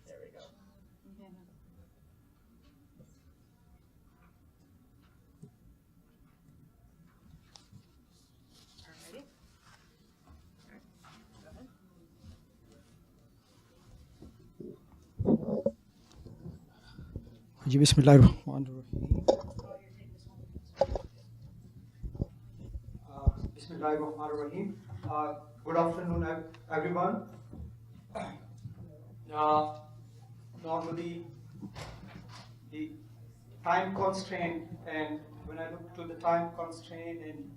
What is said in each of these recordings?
There we go. Alrighty. जी बिस्मिल्लाहिर्रहमानिर्रहीम। Bismillahirrahmanirrahim. Good afternoon, everyone. Normally, the time constraint, and when I look to the time constraint and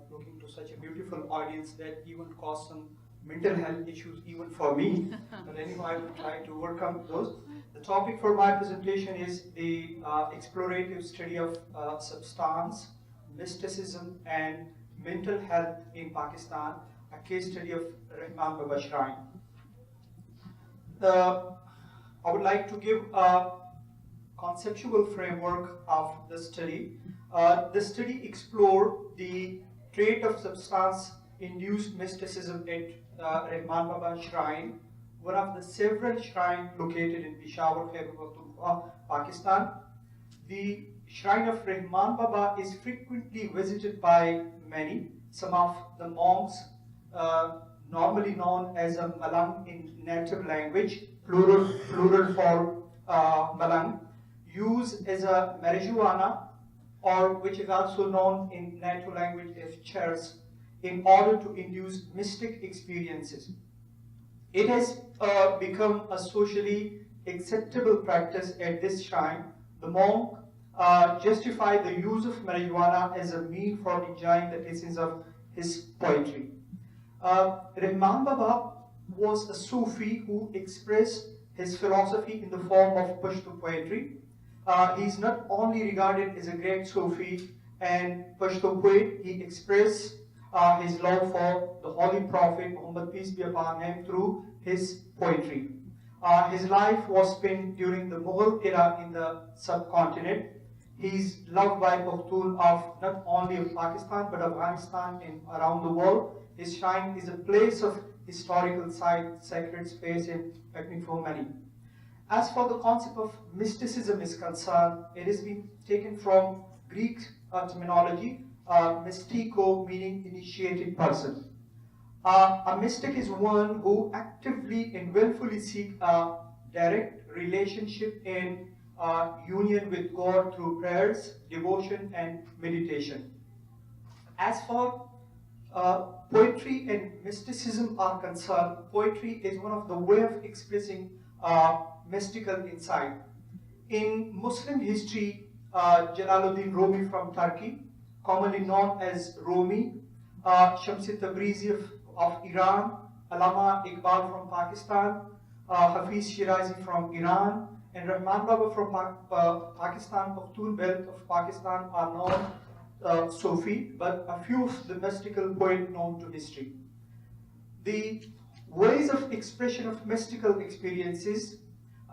looking to such a beautiful audience, that even caused some mental health issues even for me. But anyway, I will try to overcome those. The topic for my presentation is the explorative study of substance, mysticism, and mental health in Pakistan, a case study of Rahman Baba Shrine. I would like to give a conceptual framework of the study. The study explored the trait of substance-induced mysticism at Rahman Baba Shrine, one of the several shrines located in Peshawar, Khyber Pakhtunkhwa, Pakistan. The shrine of Rahman Baba is frequently visited by many. Some of the monks, normally known as a Malang in native language, plural for Malang, use as a marijuana, or which is also known in native language as chairs, in order to induce mystic experiences. It has become a socially acceptable practice at this shrine. The monk justified the use of marijuana as a mean for enjoying the essence of his poetry. Rahman Baba was a Sufi who expressed his philosophy in the form of Pashto poetry. He is not only regarded as a great Sufi and Pashto poet, he expressed his love for the Holy Prophet Muhammad, peace be upon him, through his poetry. His life was spent during the Mughal era in the subcontinent. He is loved by Pakhtun of not only of Pakistan but Afghanistan and around the world. His shrine is a place of historical site, sacred space, and picnic for many. As for the concept of mysticism is concerned, it has been taken from Greek terminology, mystiko, meaning initiated person. A mystic is one who actively and willfully seeks a direct relationship and union with God through prayers, devotion, and meditation. As for poetry and mysticism are concerned, poetry is one of the way of expressing mystical insight. In Muslim history, Jalaluddin Rumi from Turkey, commonly known as Rumi, Shamsi Tabrizi of Iran, Allama Iqbal from Pakistan, Hafiz Shirazi from Iran, and Rahman Baba from Pakistan, Pakhtun belt of Pakistan are known Sufi, but a few of the mystical poets known to history. The ways of expression of mystical experiences,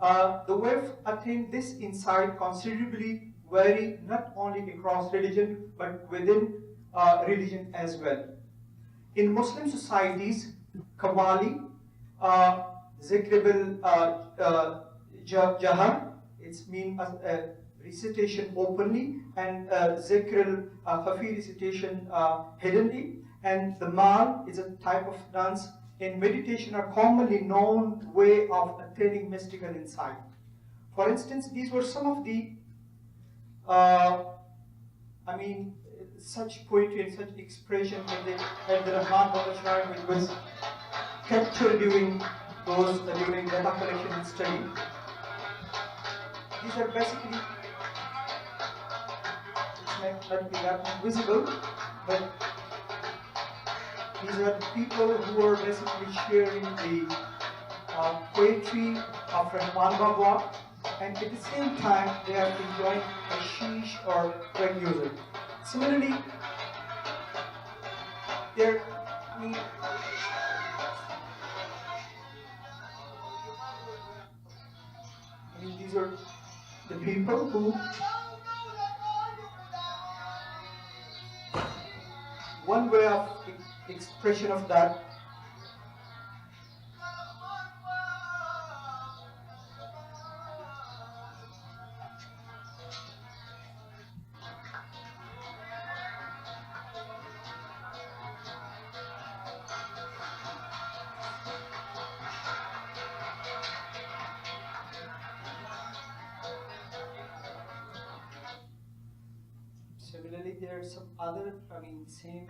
the way of attaining this insight considerably vary not only across religion but within religion as well. In Muslim societies, Qawwali, Zikr Jahar, it's mean recitation openly, and Zikr Khafi recitation hiddenly, and the Mal is a type of dance in meditation, a commonly known way of attaining mystical insight. For instance, these were some of the such poetry and such expression at the Rahman Baba Shrine, which was captured during data collection and study. These are basically, it might not be that visible, but these are the people who are basically sharing the poetry of Rahman Baba, and at the same time they are enjoying hashish or drug music. Similarly, these are the people who, one way of expression of that. Similarly, there are some other, same.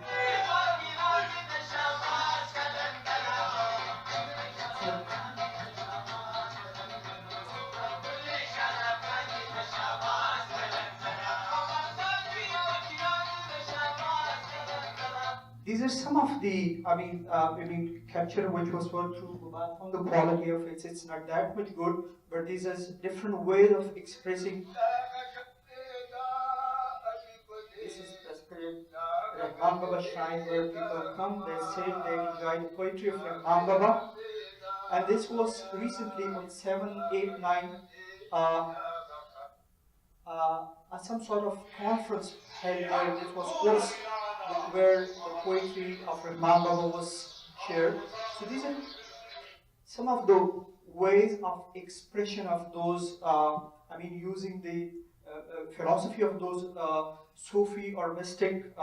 These are some of the, capture which was worked through on the quality of it. It's not that much good, but these are different ways of expressing. This is basically Rahman Baba shrine where people come, they sit, they enjoy the poetry of Rahman Baba. And this was recently on 7, 8, 9, some sort of conference held where this was course where the poetry of Rahman Baba was shared. So these are some of the ways of expression of those, using the philosophy of those Sufi or mystic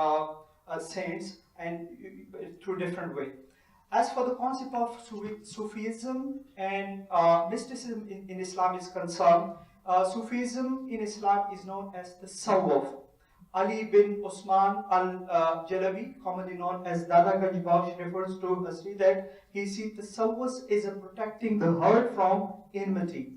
saints and through different way. As for the concept of Sufism and mysticism in Islam is concerned, Sufism in Islam is known as the Sawwaf. Ali bin Osman al-Jalabi, commonly known as Dada Gajbash, refers to us that he sees the Sawwas is a protecting the herd from enmity.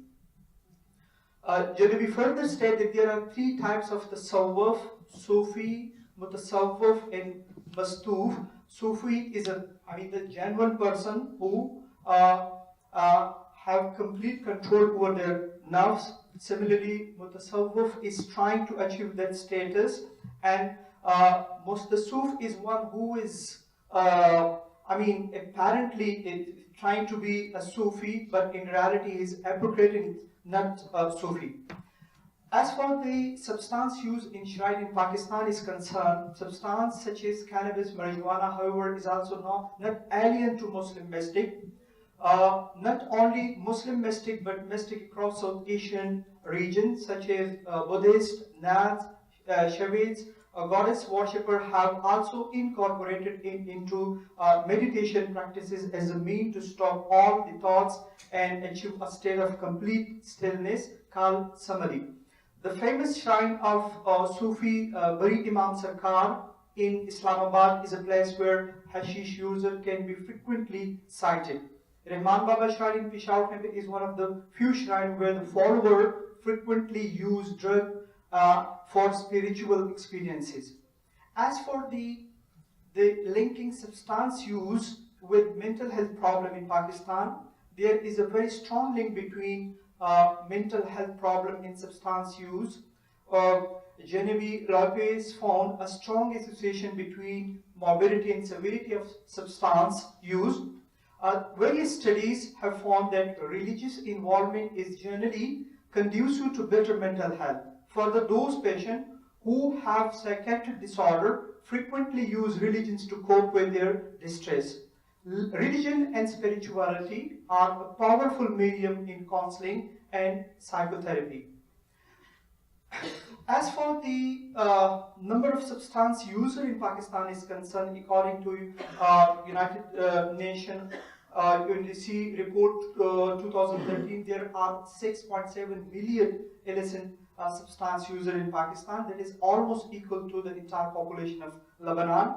Jalabi further stated that there are three types of the Sawwaf: Sufi, Mutasawwaf, and Mastuf. Sufi is the genuine person who have complete control over their nerves. Similarly, Mutasawwif is trying to achieve that status, and Mustasuf is one who is, apparently trying to be a Sufi, but in reality is appropriating not Sufi. As for the substance used in shrine in Pakistan is concerned, substance such as cannabis, marijuana, however, is also not alien to Muslim mystic. Not only Muslim mystic, but mystic across South Asian regions such as Buddhist, Nath, Shaivites, goddess worshipper have also incorporated into meditation practices as a mean to stop all the thoughts and achieve a state of complete stillness called samadhi. The famous shrine of Sufi Bari Imam Sarkar in Islamabad is a place where hashish user can be frequently sighted. Rahman Baba shrine in Peshawar is one of the few shrines where the follower frequently use drug for spiritual experiences. As for the linking substance use with mental health problem in Pakistan, there is a very strong link between mental health problem in substance use. Genevieve Lopez found a strong association between morbidity and severity of substance use. Various studies have found that religious involvement is generally conducive to better mental health. Further, those patients who have psychiatric disorder frequently use religions to cope with their distress. Religion and spirituality are a powerful medium in counseling and psychotherapy. As for the number of substance users in Pakistan is concerned, according to United Nations UNDC report 2013, there are 6.7 million illicit substance users in Pakistan. That is almost equal to the entire population of Lebanon.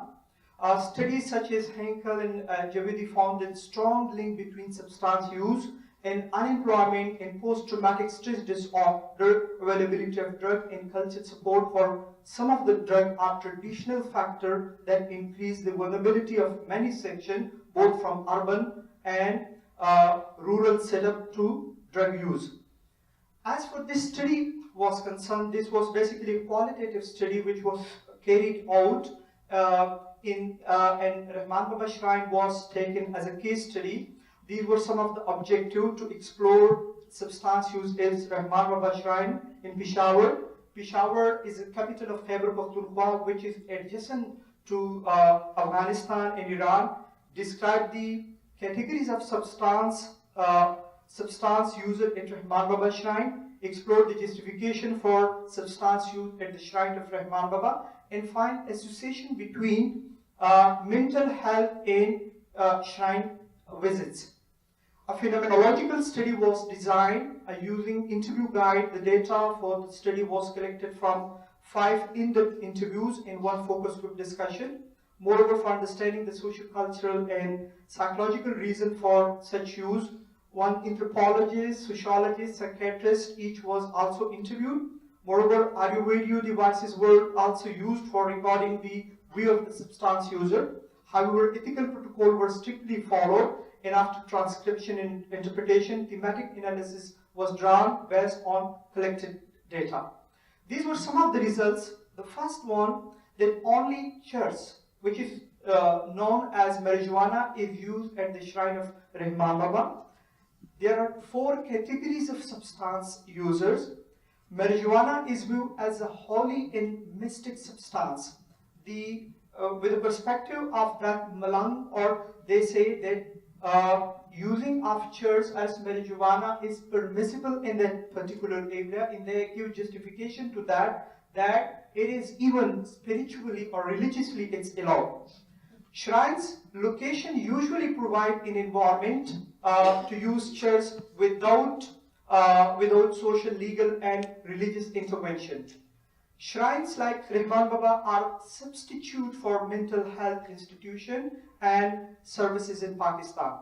Studies such as Henkel and Javedi found a strong link between substance use and unemployment and post-traumatic stress disorder. Availability of drug and cultural support for some of the drugs are traditional factors that increase the vulnerability of many sections, both from urban and rural setup to drug use. As for this study was concerned, this was basically a qualitative study which was carried out and Rahman Baba Shrine was taken as a case study. These were some of the objectives to explore substance use as Rahman Baba Shrine in Peshawar. Peshawar is the capital of Khyber Pakhtunkhwa, which is adjacent to Afghanistan and Iran, described the categories of substance used at Rahman Baba shrine, explored the justification for substance use at the shrine of Rahman Baba, and find association between mental health and shrine visits. A phenomenological study was designed using interview guide. The data for the study was collected from 5 in-depth interviews and 1 focus group discussion. Moreover, for understanding the social, cultural, and psychological reason for such use, 1 anthropologist, sociologist, psychiatrist, each was also interviewed. Moreover, audio video devices were also used for recording the view of the substance user. However, ethical protocol were strictly followed, and after transcription and interpretation, thematic analysis was drawn based on collected data. These were some of the results. The first one, that only church, which is known as marijuana, is used at the shrine of Rahman Baba. There are 4 categories of substance users. Marijuana is viewed as a holy and mystic substance. With the perspective of that Malang, or they say that using of church as marijuana is permissible in that particular area, and they give justification to that it is even spiritually or religiously it's allowed. Shrines location usually provide an environment to use church without social, legal, and religious intervention. Shrines like Rahman Baba are substitute for mental health institution and services in Pakistan.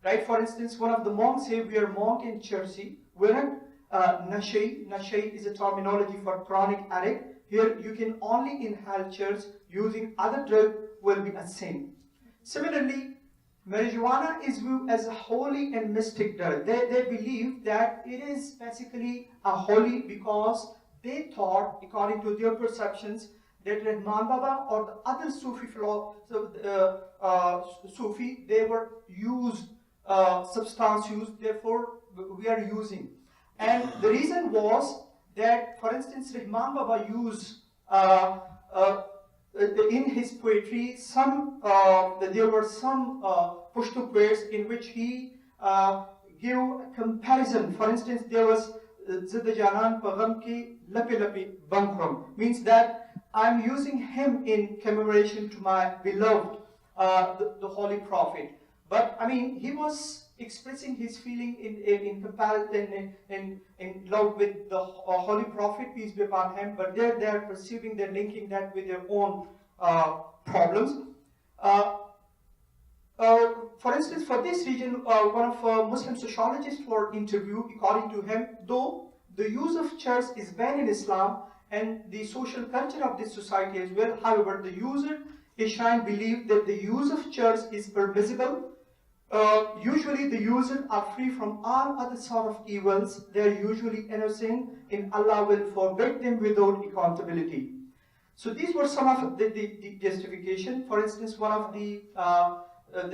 Right? For instance, one of the monks say, we are monk in Chersi. We're Nashay. Nashay is a terminology for chronic addict. Here you can only inhale church. Using other drug will be a sin. Similarly, marijuana is viewed as a holy and mystic drug. They believe that it is basically a holy because they thought, according to their perceptions, that Rahman Baba or the other Sufi, they were used, substance used, therefore we are using. And the reason was that, for instance, Rahman Baba used in his poetry there were some Pashto poets in which he gave a comparison. For instance, there was Zid Janan Pagam ki Lapi Lapi Bankram, means that I'm using him in commemoration to my beloved, the Holy Prophet. But I mean, he was expressing his feeling in comparison, in love with the Holy Prophet, peace be upon him, but they're perceiving, they're linking that with their own problems. For instance, for this region, one of Muslim sociologists were interviewed. According to him, though the use of church is banned in Islam and the social culture of this society as well, however, the user Ishain believed that the use of church is permissible. Usually the users are free from all other sort of evils. They are usually innocent and Allah will forbid them without accountability. So these were some of the justification. For instance, one of the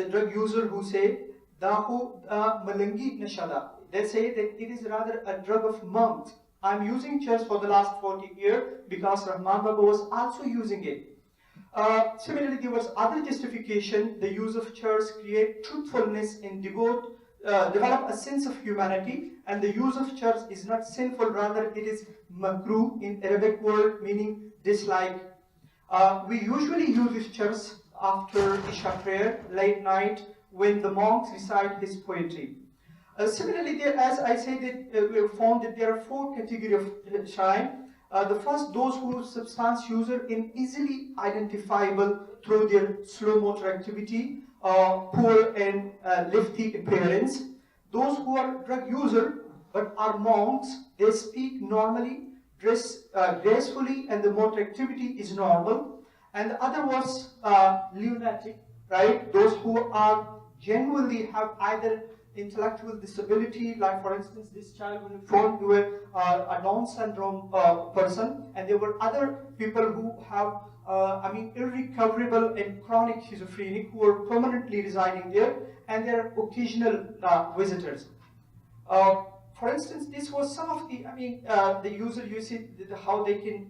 drug user who say, Dahu Malangi Nashada. They say that it is rather a drug of monks. I'm using church for the last 40 years because Rahman Baba was also using it. Similarly, there was other justification. The use of church create truthfulness and develop a sense of humanity, and the use of church is not sinful, rather it is makruh in Arabic word, meaning dislike. We usually use this church after Isha prayer, late night, when the monks recite his poetry. Similarly, as I said, we have found that there are 4 categories of shrine. The first, those who substance user in easily identifiable through their slow motor activity, poor and lifty appearance. Those who are drug user but are monks, they speak normally, dress gracefully, and the motor activity is normal. And the other was lunatic, right? Those who are genuinely have either intellectual disability, like for instance, this child when found to a Down syndrome person, and there were other people who have, irrecoverable and chronic schizophrenic who are permanently residing there, and there are occasional visitors. For instance, this was some of the, the user usage, how they can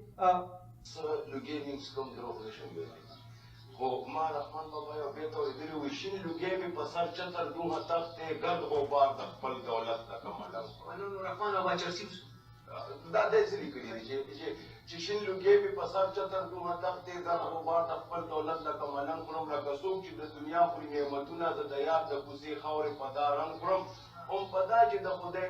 Le gaming scrum revolution building. Ko ma Rahman baba ya beto idiri wishin lu game pasar chatar du hatak te gad obar da pal daulat da kamalam. Ano Rahman baba Chelsea. Da de zili kiri je shin lu game pasar chatar du hatak te gad obar da pal daulat da kamalam kurum la kasum ki da dunya kuri ne matuna da dayar da kuzi khawre padaran kurum padaji da khudai.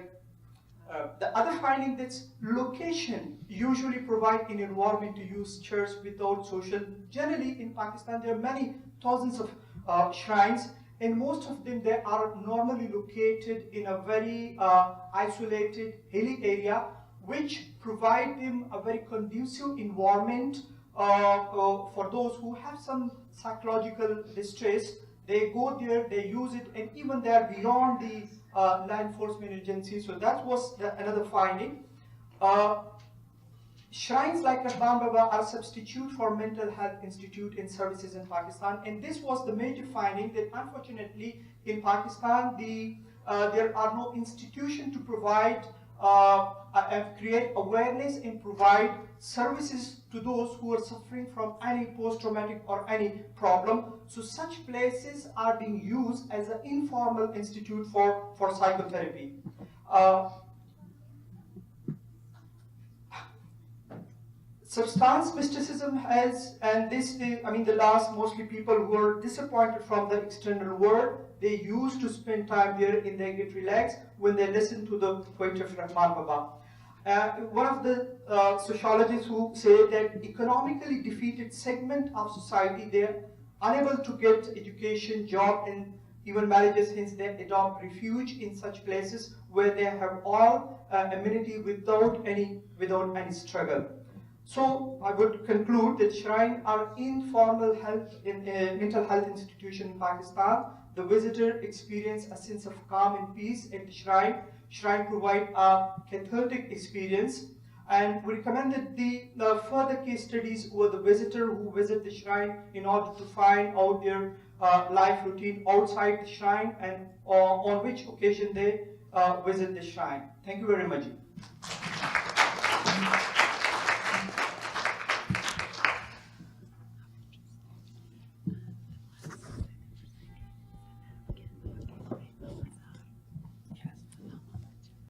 The other finding that location usually provide an environment to use church without social. Generally in Pakistan there are many thousands of shrines, and most of them they are normally located in a very isolated hilly area, which provide them a very conducive environment for those who have some psychological distress. They go there, they use it, and even they are beyond the law enforcement agencies. So that was another finding. Shrines like Rahman Baba are a substitute for mental health institute and services in Pakistan, and this was the major finding, that unfortunately in Pakistan there are no institutions to provide create awareness and provide services to those who are suffering from any post-traumatic or any problem. So such places are being used as an informal institute for psychotherapy. Substance mysticism has, and this, I mean, the last mostly people who are disappointed from the external world, they used to spend time there and they get relaxed when they listen to the poetry of Rahman Baba. One of the sociologists who say that economically defeated segment of society, they are unable to get education, job, and even marriages, hence they adopt refuge in such places where they have all amenity without any struggle. So I would conclude that shrine are informal mental health institution in Pakistan. The visitor experience a sense of calm and peace at the shrine. Shrine provide a cathartic experience, and we recommended the further case studies with the visitor who visit the shrine in order to find out their life routine outside the shrine and on which occasion they visit the shrine. Thank you very much.